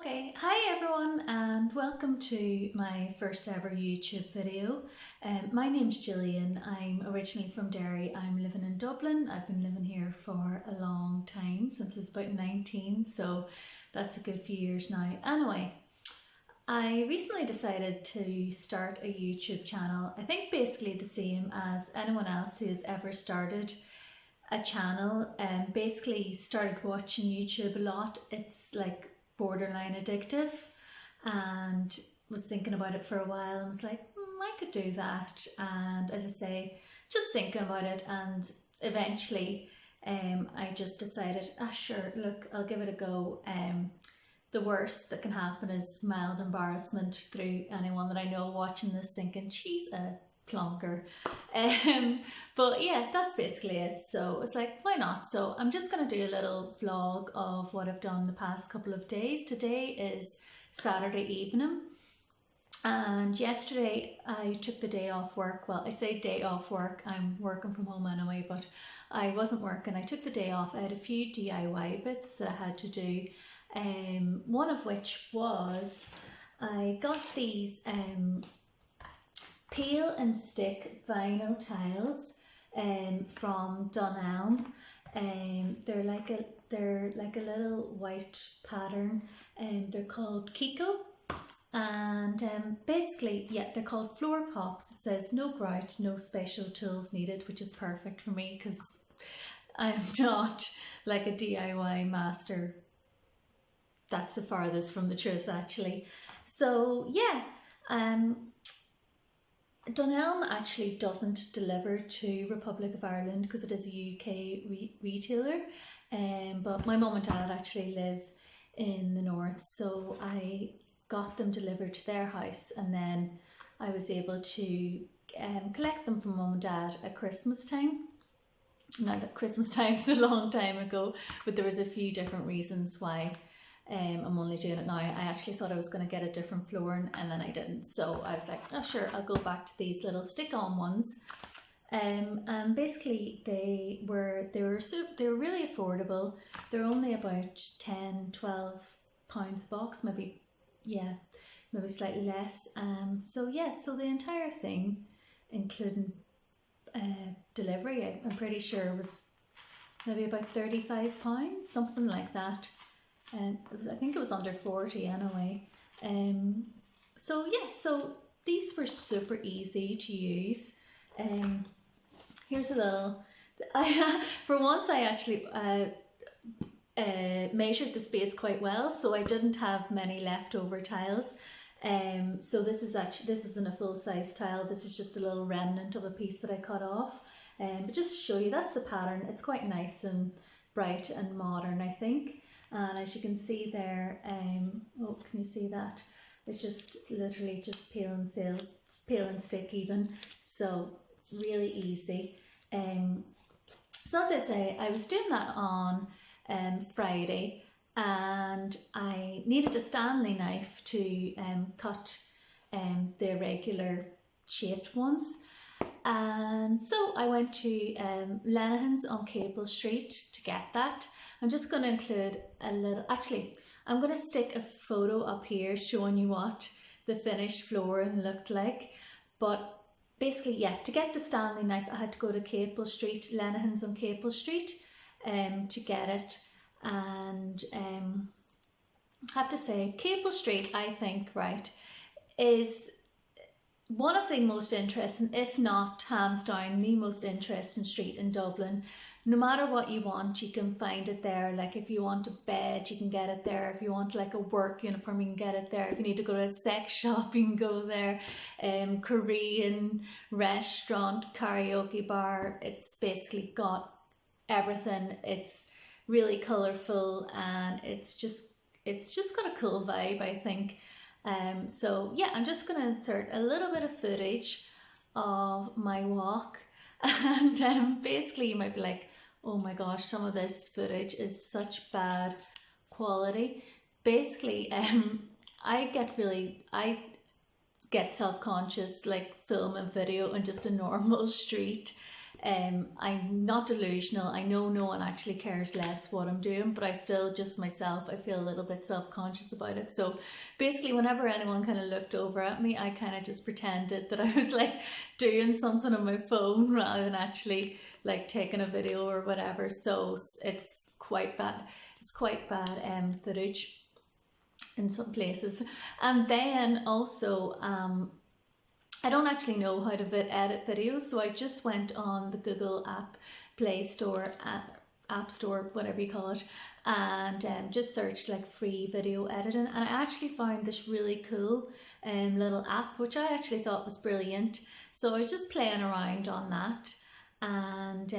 Okay, hi everyone and welcome to my first ever YouTube video. My name's Gillian. I'm originally from Derry. I'm living in Dublin. I've been living here for a long time, since I was about 19, so that's a good few years now. Anyway, I recently decided to start a YouTube channel. I think basically the same as anyone else who has ever started a channel and basically started watching YouTube a lot. It's like borderline addictive, and was thinking about it for a while and was like, I could do that. And as I say, just thinking about it, and eventually I just decided, sure, look, I'll give it a go. The worst that can happen is mild embarrassment through anyone that I know watching this thinking she's a plonker. But yeah, that's basically it. So it's like, why not? So I'm just going to do a little vlog of what I've done the past couple of days. Today is Saturday evening, and yesterday I took the day off work. Well, I say day off work, I'm working from home anyway, but I wasn't working. I took the day off. I had a few DIY bits that I had to do, one of which was I got these peel and stick vinyl tiles from Dublin. They're like a little white pattern, and they're called Kiko. And basically, yeah, they're called floor pops. It says no grout, no special tools needed, which is perfect for me because I'm not like a DIY master. That's the farthest from the truth, actually. So yeah, Dunelm actually doesn't deliver to Republic of Ireland because it is a UK retailer, but my mum and dad actually live in the north, so I got them delivered to their house, and then I was able to collect them from mum and dad at Christmas time. Now that Christmas time is a long time ago, but there was a few different reasons why I'm only doing it now. I actually thought I was going to get a different flooring, and then I didn't. So I was like, sure, I'll go back to these little stick-on ones. And basically they were really affordable. They're only about 10-12 pounds a box, maybe slightly less. So yeah, so the entire thing, including delivery, I'm pretty sure was maybe about £35, something like that. I think it was under 40 anyway. So yeah, so these were super easy to use. Here's a little, for once I actually measured the space quite well, so I didn't have many leftover tiles. So this isn't a full-size tile. This is just a little remnant of a piece that I cut off. But just to show you, that's the pattern. It's quite nice and bright and modern, I think. And as you can see there, can you see that? It's just literally just peel and stick even. So really easy. So as I say, I was doing that on Friday, and I needed a Stanley knife to cut the irregular shaped ones. And so I went to Lenihan's on Capel Street to get that. I'm just going to include a little, actually I'm going to stick a photo up here showing you what the finished flooring looked like. But basically, yeah, to get the Stanley knife I had to go to Capel Street, Lenihan's on Capel Street, to get it. And I have to say, Capel Street, I think, right, is one of the most interesting, if not hands down the most interesting street in Dublin. No matter what you want, you can find it there. Like if you want a bed, you can get it there. If you want like a work uniform, you can get it there. If you need to go to a sex shop, you can go there. Korean restaurant, karaoke bar, it's basically got everything. It's really colourful, and it's just got a cool vibe, I think. So yeah, I'm just going to insert a little bit of footage of my walk, and basically you might be like, oh my gosh, some of this footage is such bad quality. Basically, I get self-conscious like filming video on just a normal street, I'm not delusional. I know no one actually cares less what I'm doing, but I still just myself, I feel a little bit self-conscious about it. So basically whenever anyone kind of looked over at me, I kind of just pretended that I was like doing something on my phone rather than actually like taking a video or whatever. So it's quite bad. It's quite bad footage in some places. And then also I don't actually know how to edit videos, so I just went on the Google Play Store, App Store, whatever you call it, and just searched like free video editing, and I actually found this really cool little app, which I actually thought was brilliant. So I was just playing around on that, and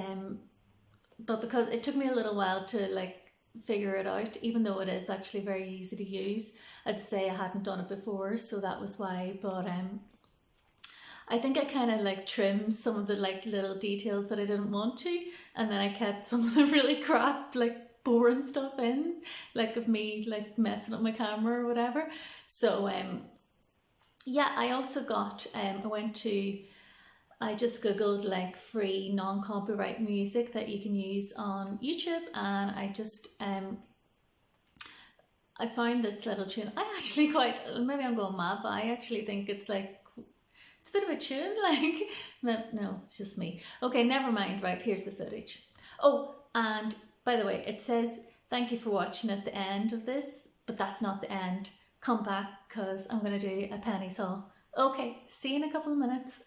but because it took me a little while to like figure it out, even though it is actually very easy to use. As I say, I hadn't done it before, so that was why. But I think I kind of like trimmed some of the like little details that I didn't want to, and then I kept some of the really crap, like boring stuff in, like of me like messing up my camera or whatever. So yeah, I also got I just googled like free non-copyright music that you can use on YouTube, and I just I found this little tune. I actually quite, maybe I'm going mad, but I actually think it's like, it's a bit of a tune, like, no, it's just me. Okay, never mind, right, here's the footage. Oh, and by the way, it says, thank you for watching at the end of this, but that's not the end. Come back, because I'm going to do a Penneys haul. Okay, see you in a couple of minutes.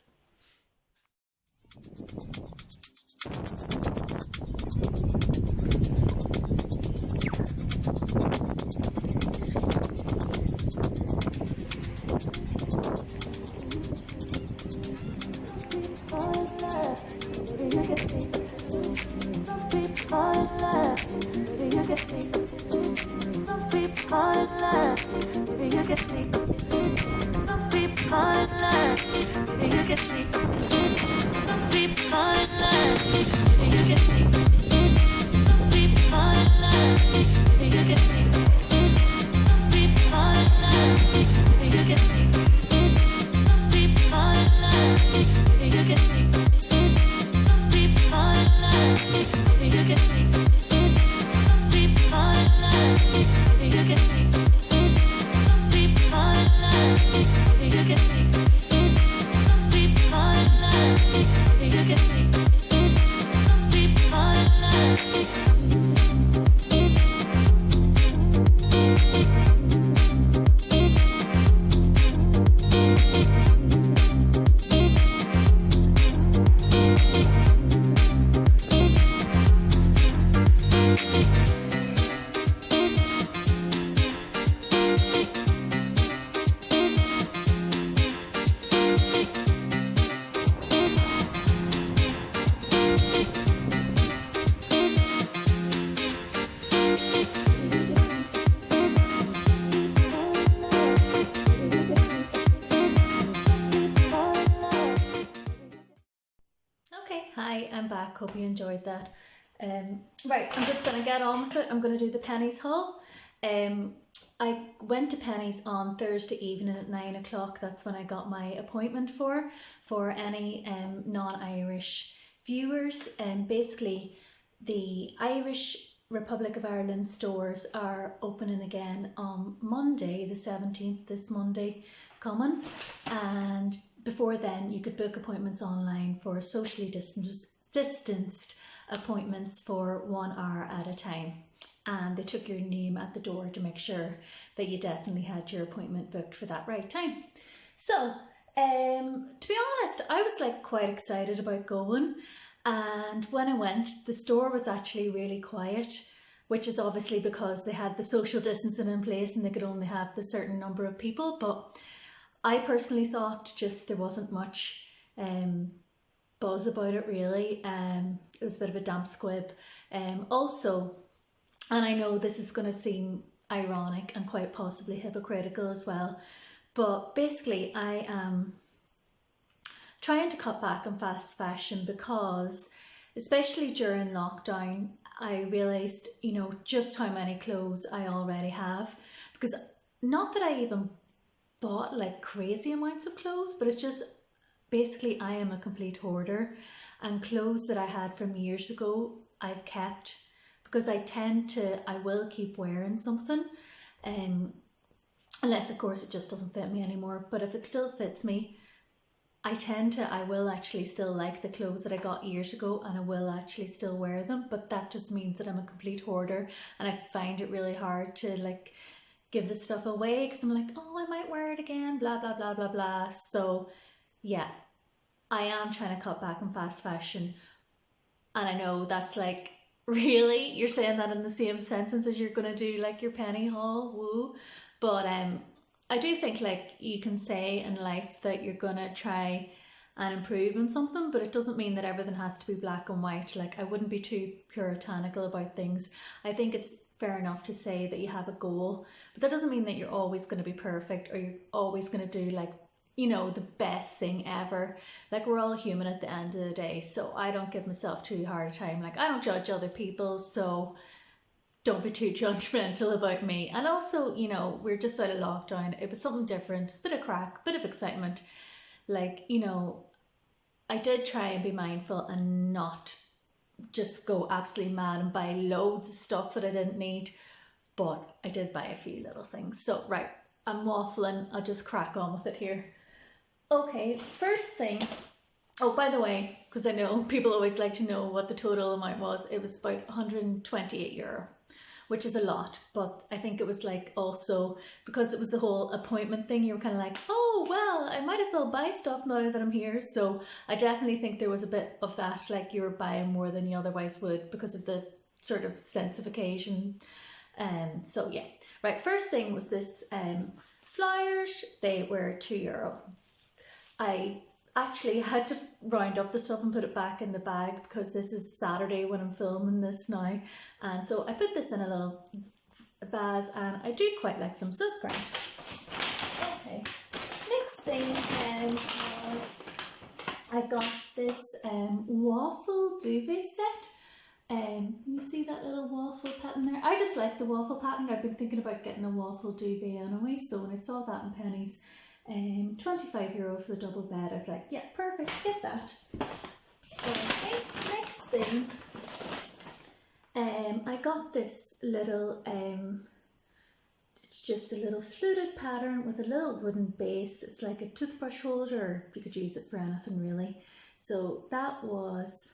Hi, I'm back. Hope you enjoyed that. Right, I'm just going to get on with it. I'm going to do the Penneys haul. I went to Penneys on Thursday evening at 9 o'clock. That's when I got my appointment for any non-Irish viewers. Basically, the Irish Republic of Ireland stores are opening again on Monday, the 17th, this Monday coming, and before then you could book appointments online for socially distanced appointments for 1 hour at a time, and they took your name at the door to make sure that you definitely had your appointment booked for that right time. So to be honest, I was like quite excited about going, and when I went, the store was actually really quiet, which is obviously because they had the social distancing in place and they could only have the certain number of people. But I personally thought just there wasn't much buzz about it really. It was a bit of a damp squib. Also, and I know this is going to seem ironic and quite possibly hypocritical as well, but basically I am trying to cut back on fast fashion because, especially during lockdown, I realised, you know, just how many clothes I already have. Because not that I even bought like crazy amounts of clothes, but it's just basically I am a complete hoarder. and clothes that I had from years ago I've kept, because I will keep wearing something, unless of course it just doesn't fit me anymore. But if it still fits me, I will actually still like the clothes that I got years ago, and I will actually still wear them. But that just means that I'm a complete hoarder, and I find it really hard to like give the stuff away, because I'm like, oh, I might wear it again, blah blah blah blah blah. So yeah, I am trying to cut back on fast fashion, and I know that's like, really, you're saying that in the same sentence as you're gonna do like your penny haul, woo. But I do think like you can say in life that you're gonna try and improve on something, but it doesn't mean that everything has to be black and white. Like, I wouldn't be too puritanical about things. I think it's fair enough to say that you have a goal, but that doesn't mean that you're always going to be perfect, or you're always going to do like, you know, the best thing ever. Like, we're all human at the end of the day, so I don't give myself too hard a time. Like, I don't judge other people, so don't be too judgmental about me. And also, you know, we're just out of lockdown. It was something different, bit of crack, bit of excitement. Like, you know, I did try and be mindful and not just go absolutely mad and buy loads of stuff that I didn't need, but I did buy a few little things. So, right, I'm waffling. I'll just crack on with it here. Okay, first thing. Oh, by the way, because I know people always like to know what the total amount was, it was about €128, which is a lot, but I think it was like also because it was the whole appointment thing, you were kind of like, oh, well, I might as well buy stuff now that I'm here. So I definitely think there was a bit of that, like you were buying more than you otherwise would because of the sort of sense of occasion. So yeah, right, first thing was this flyers. They were €2. I actually had to round up the stuff and put it back in the bag because this is Saturday when I'm filming this now, and so I put this in a little vase, and I do quite like them, so it's great. Okay, next thing was I got this waffle duvet set. You see that little waffle pattern there? I just like the waffle pattern. I've been thinking about getting a waffle duvet anyway, so when I saw that in Penneys, €25 for the double bed, I was like, yeah, perfect, get that. Okay, next thing, I got this little, it's just a little fluted pattern with a little wooden base. It's like a toothbrush holder, you could use it for anything really. So that was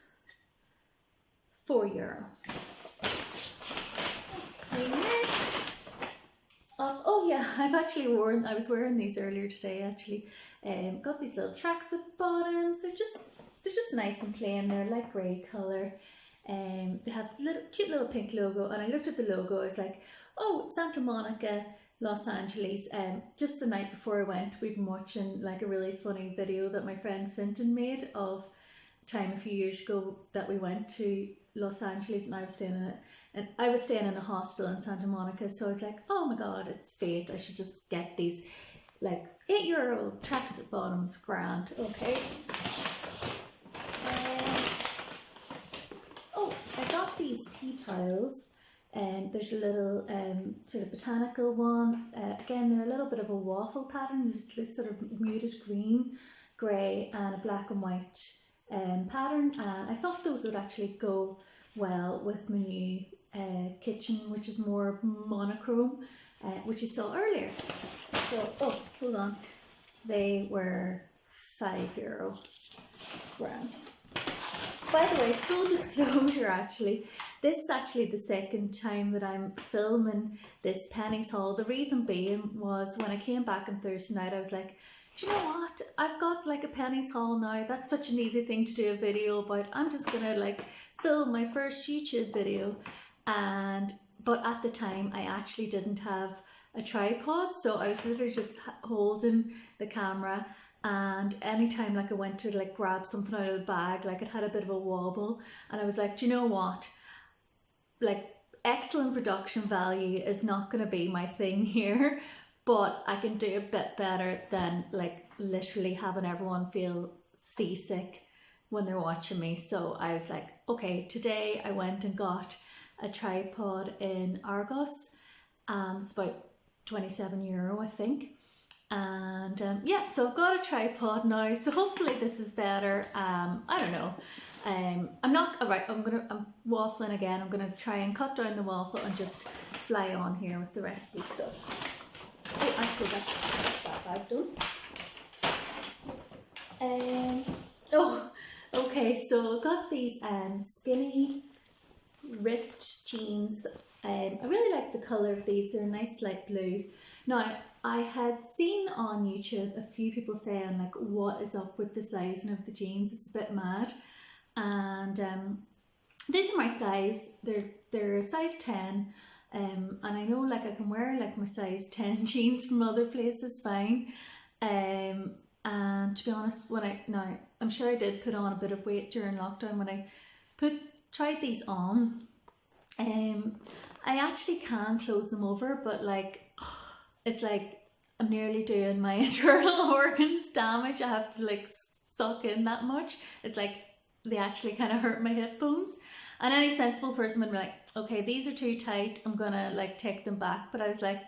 €4. Okay, next up, oh yeah, I was wearing these earlier today actually. Got these little tracksuit bottoms. They're just nice and plain. They're like grey colour. They have cute little pink logo, and I looked at the logo, I was like, oh, Santa Monica, Los Angeles. Just the night before I went, we'd been watching like a really funny video that my friend Finton made of a time a few years ago that we went to Los Angeles, and I was staying in a hostel in Santa Monica, so I was like, oh my god, it's fate, I should just get these like €8 tracksuit bottoms, grand. Okay. Oh, I got these tea towels, and there's a little sort of botanical one. Again, they're a little bit of a waffle pattern. There's this sort of muted green, grey, and a black and white pattern, and I thought those would actually go well with my new kitchen, which is more monochrome, which you saw earlier. So, oh, hold on, they were €5, grand. By the way, full disclosure, actually, this is actually the second time that I'm filming this Penneys haul. The reason being was when I came back on Thursday night, I was like, do you know what? I've got like a Penneys haul now. That's such an easy thing to do a video about. I'm just gonna like film my first YouTube video. But at the time, I actually didn't have a tripod, so I was literally just holding the camera, and anytime like I went to like grab something out of the bag, like it had a bit of a wobble, and I was like, do you know what? Like, excellent production value is not going to be my thing here, but I can do a bit better than like literally having everyone feel seasick when they're watching me. So I was like, okay, today I went and got a tripod in Argos. It's about €27, I think. And yeah, so I've got a tripod now, so hopefully this is better. I don't know. I'm not, alright, I'm waffling again. I'm gonna try and cut down the waffle and just fly on here with the rest of the stuff. Oh, actually that's that bag done. Oh, okay, so I got these skinny ripped jeans. I really like the colour of these. They're a nice light blue. Now, I had seen on YouTube a few people saying like, what is up with the sizing of the jeans? It's a bit mad. And these are my size. They're a size 10. And I know like I can wear like my size 10 jeans from other places fine. And to be honest, I'm sure I did put on a bit of weight during lockdown when I tried these on. I actually can close them over, but like it's like I'm nearly doing my internal organs damage. I have to like suck in that much. It's like they actually kind of hurt my hip bones. And any sensible person would be like, okay, these are too tight, I'm gonna like take them back. But I was like,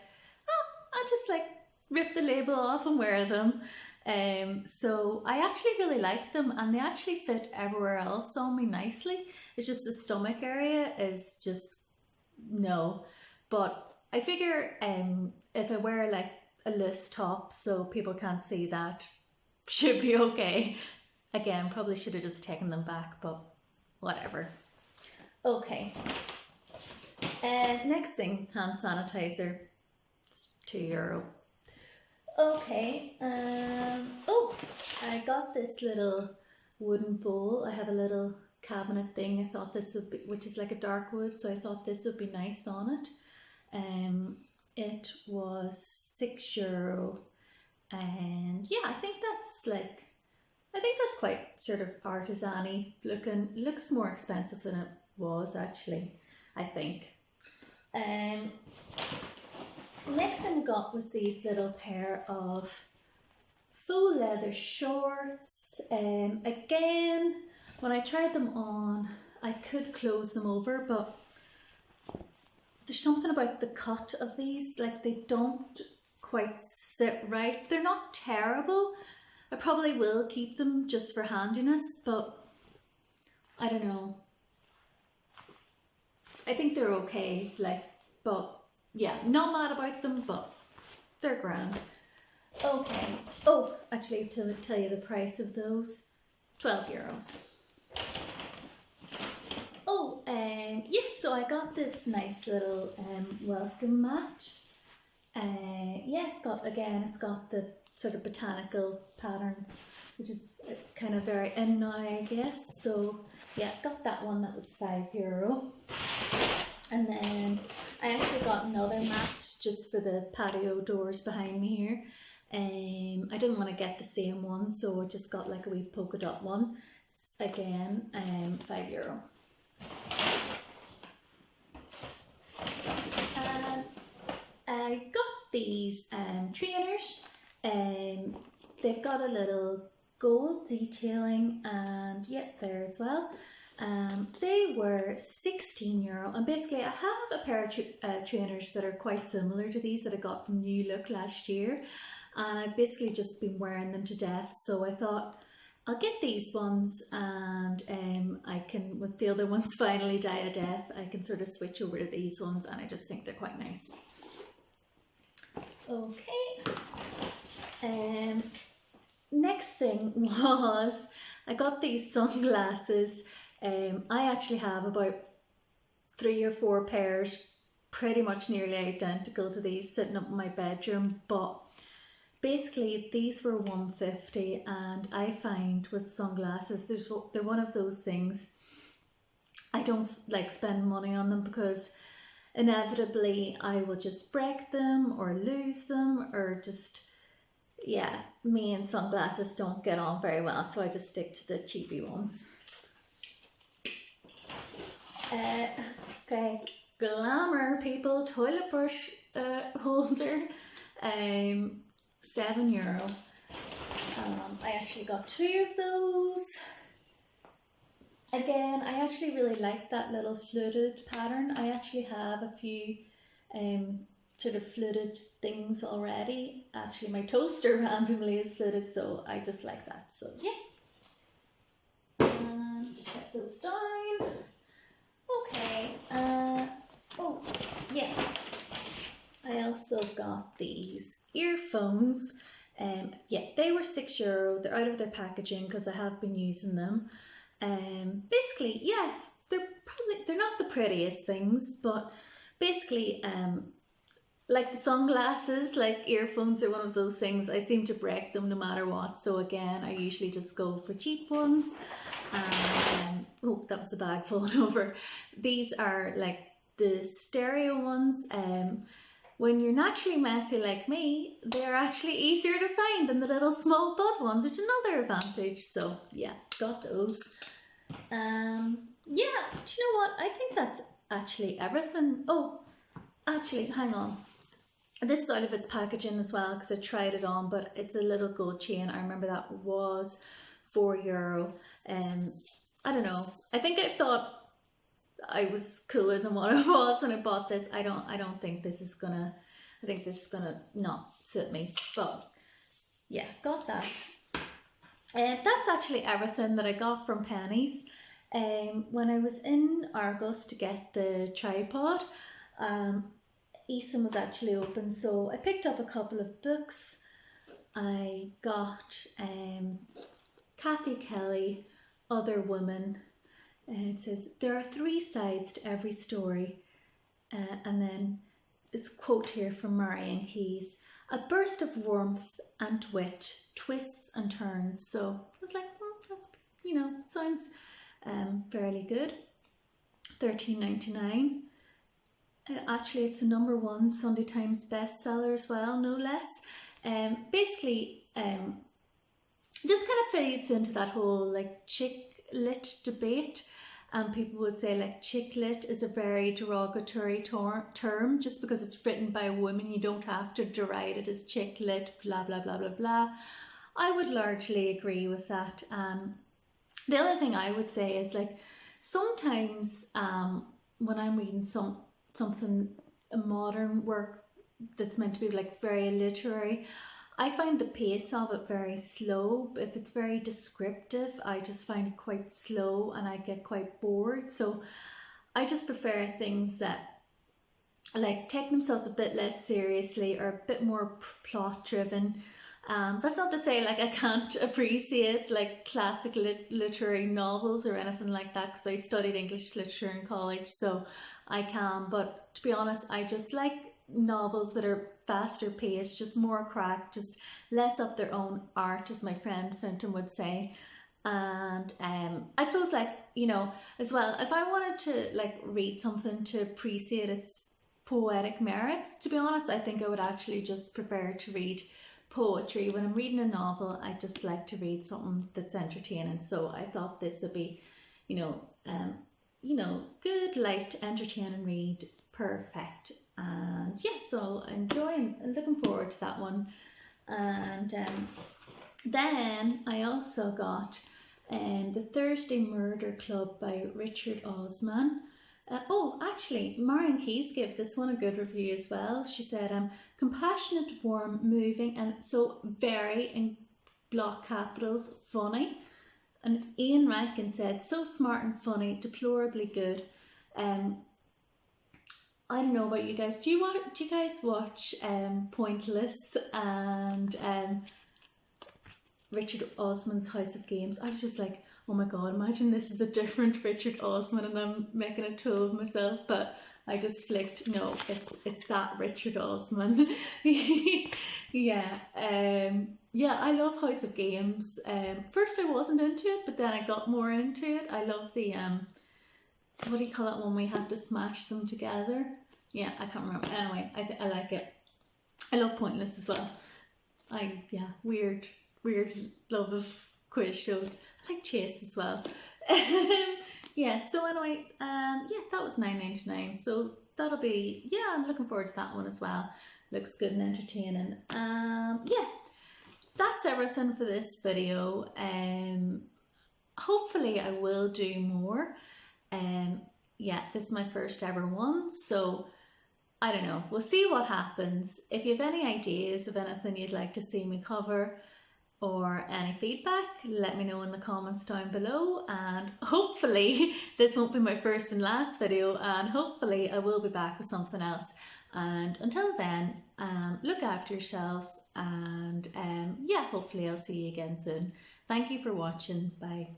oh, I'll just like rip the label off and wear them. So I actually really like them, and they actually fit everywhere else on me nicely. It's just the stomach area is just no. But I figure if I wear like a loose top so people can't see that, should be okay. Again, probably should have just taken them back, but whatever. Okay. Next thing, hand sanitizer. It's €2. Okay. Oh, I got this little wooden bowl. I have a little cabinet thing. I thought this would be, which is like a dark wood, so I thought this would be nice on it. It was €6, and yeah, I think that's quite sort of artisan-y looking. It looks more expensive than it was actually, I think. Next thing I got was these little pair of faux leather shorts. Again, when I tried them on, I could close them over, but there's something about the cut of these, like they don't quite sit right. They're not terrible. I probably will keep them just for handiness, but I don't know. I think they're okay, like, but yeah, not mad about them, but they're grand. Okay. Oh, actually, to tell you the price of those, €12. Oh, yeah, so I got this nice little welcome mat. Yeah, it's got the sort of botanical pattern, which is kind of very in now, I guess. So yeah, got that one. That was €5. And then I actually got another mat just for the patio doors behind me here. I didn't want to get the same one, so I just got like a wee polka dot one. Again, €5. And I got these trainers. They've got a little gold detailing, and yep, there as well. They were €16, and basically I have a pair of trainers that are quite similar to these that I got from New Look last year, and I've basically just been wearing them to death, so I thought I'll get these ones, and I can, with the other ones finally die a death, I can sort of switch over to these ones, and I just think they're quite nice. Okay. Next thing was I got these sunglasses. I actually have about 3 or 4 pairs, pretty much nearly identical to these, sitting up in my bedroom, but basically these were $150, and I find with sunglasses, they're one of those things, I don't like spend money on them because inevitably I will just break them or lose them, or just, yeah, me and sunglasses don't get on very well, so I just stick to the cheapy ones. Okay, Glamour people toilet brush holder, €7. I actually got 2 of those. Again, I actually really like that little fluted pattern. I actually have a few sort of fluted things already. Actually, my toaster randomly is fluted, so I just like that. So yeah, and just set those down. Okay. Oh yeah, I also got these earphones. Yeah, they were €6. They're out of their packaging because I have been using them. Basically, yeah, they're not the prettiest things, but basically, like the sunglasses, like earphones are one of those things. I seem to break them no matter what. So again, I usually just go for cheap ones. And oh, that was the bag falling over. These are like the stereo ones. When you're naturally messy like me, they're actually easier to find than the little small bud ones, which is another advantage. So yeah, got those. Yeah, do you know what? I think that's actually everything. Oh, actually, hang on. This is out of its packaging as well because I tried it on, but it's a little gold chain. I remember that was €4. I don't know. I think I thought I was cooler than what I was when I bought this. I don't think this is gonna, I think this is gonna not suit me. But yeah, got that. That's actually everything that I got from Penneys. When I was in Argos to get the tripod, Easton was actually open, so I picked up a couple of books. I got Kathy Kelly, Other Women. It says, there are 3 sides to every story. And then it's a quote here from Marion Keyes. A burst of warmth and wit, twists and turns. So I was like, well, that's, you know, sounds fairly good. $13.99. Actually, it's a #1 Sunday Times bestseller as well, no less. Basically, this kind of fades into that whole like chick lit debate. And people would say like chick lit is a very derogatory term. Just because it's written by a woman, you don't have to deride it as chick lit, blah, blah, blah, blah, blah. I would largely agree with that. The other thing I would say is like, sometimes when I'm reading something, a modern work that's meant to be like very literary, I find the pace of it very slow. If it's very descriptive, I just find it quite slow and I get quite bored. So I just prefer things that like take themselves a bit less seriously or a bit more plot driven. That's not to say like I can't appreciate like classic literary novels or anything like that, because I studied English literature in college, so I can. But to be honest, I just like novels that are faster paced, just more crack, just less of their own art, as my friend Finton would say. And I suppose, like, you know, as well, if I wanted to like read something to appreciate its poetic merits, to be honest, I think I would actually just prefer to read poetry. When I'm reading a novel, I just like to read something that's entertaining. So I thought this would be, you know, good, light, entertaining read, perfect. And yeah, so enjoying, looking forward to that one. And then I also got The Thursday Murder Club by Richard Osman. Oh, actually, Marion Keyes gave this one a good review as well. She said, compassionate, warm, moving, and so very, in block capitals, funny. And Ian Rankin said, so smart and funny, deplorably good. I don't know about you guys. Do you guys watch Pointless and Richard Osman's House of Games? I was just like, oh my god, imagine this is a different Richard Osman and I'm making a tool of myself. But I just flicked, no, it's that Richard Osman. Yeah, yeah, I love House of Games. First I wasn't into it, but then I got more into it. I love the what do you call it when we have to smash them together? Yeah, I can't remember. Anyway, I like it. I love Pointless as well. Yeah, weird love of quiz shows. I like Chase as well. Yeah, so anyway, yeah, that was $9.99. So that'll be, yeah, I'm looking forward to that one as well. Looks good and entertaining. Yeah, that's everything for this video. Hopefully I will do more. Yeah, this is my first ever one, so I don't know, we'll see what happens. If you have any ideas of anything you'd like to see me cover or any feedback, let me know in the comments down below, and hopefully this won't be my first and last video, and hopefully I will be back with something else. And until then, look after yourselves, and yeah, hopefully I'll see you again soon. Thank you for watching. Bye.